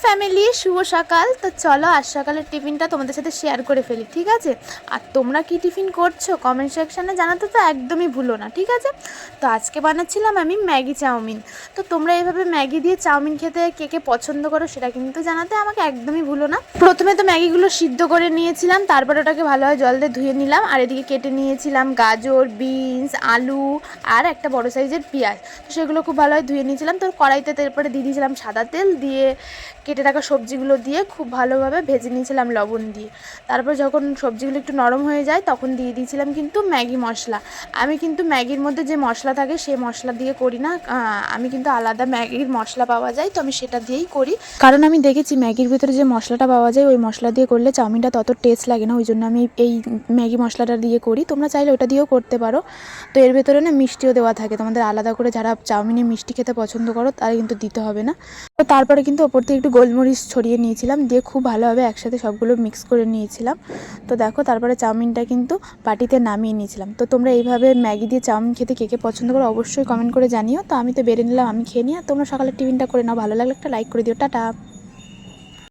Family, শুভ সকাল। তো চলো আজ সকালের টিফিনটা তোমাদের সাথে শেয়ার করে ফেলি, ঠিক আছে? আর তোমরা কি টিফিন করছো কমেন্ট সেকশানে জানাতে তো একদমই ভুলো না, ঠিক আছে? তো আজকে বানাচ্ছিলাম আমি ম্যাগি চাউমিন। তো তোমরা এইভাবে ম্যাগি দিয়ে চাউমিন খেতে কে কে পছন্দ করো সেটা কিন্তু জানাতে আমাকে একদমই ভুলো না। প্রথমে তো ম্যাগিগুলো সিদ্ধ করে নিয়েছিলাম, তারপর ওটাকে ভালোভাবে জল দিয়ে ধুয়ে নিলাম। আর এদিকে কেটে নিয়েছিলাম গাজর, বিনস, আলু আর একটা বড় সাইজের পেঁয়াজ। তো সেগুলো খুব ভালোভাবে ধুয়ে নিয়েছিলাম। তো কড়াইতে তারপরে দিয়ে দিয়েছিলাম সাদা তেল, দিয়ে কেটে রাখা সবজিগুলো দিয়ে খুব ভালোভাবে ভেজে নিয়েছিলাম লবণ দিয়ে। তারপর যখন সবজিগুলো একটু নরম হয়ে যায় তখন দিয়ে দিয়েছিলাম কিন্তু ম্যাগি মশলা। আমি কিন্তু ম্যাগির মধ্যে যে মশলা থাকে সেই মশলা দিয়ে করি না, আমি কিন্তু আলাদা ম্যাগির মশলা পাওয়া যায়, তো আমি সেটা দিয়েই করি। কারণ আমি দেখেছি ম্যাগির ভিতরে যে মশলাটা পাওয়া যায় ওই মশলা দিয়ে করলে চাউমিনটা তত টেস্ট লাগে না, ওই জন্য আমি এই ম্যাগি মশলাটা দিয়ে করি। তোমরা চাইলে ওটা দিয়েও করতে পারো। তো এর ভেতরে না মিষ্টিও দেওয়া থাকে, তোমাদের আলাদা করে যারা চাউমিনে মিষ্টি খেতে পছন্দ করো তারা কিন্তু দিতে হবে না। তো তারপরে কিন্তু ওপর থেকে একটু গোলমরিচ ছড়িয়ে নিয়েছিলাম, দিয়ে খুব ভালোভাবে একসাথে সবগুলো মিক্স করে নিয়েছিলাম। তো দেখো তারপরে চাউমিনটা কিন্তু বাটিতে নামিয়ে নিয়েছিলাম। তো তোমরা এইভাবে ম্যাগি দিয়ে চাউমিন খেতে কে কে পছন্দ করো অবশ্যই কমেন্ট করে জানিও। তো আমি তো বেড়ে নিলাম, আমি খেয়ে নিই। আর তোমরা সকালের টিফিনটা করে নাও, ভালো লাগলে একটা লাইক করে দিও। টাটা।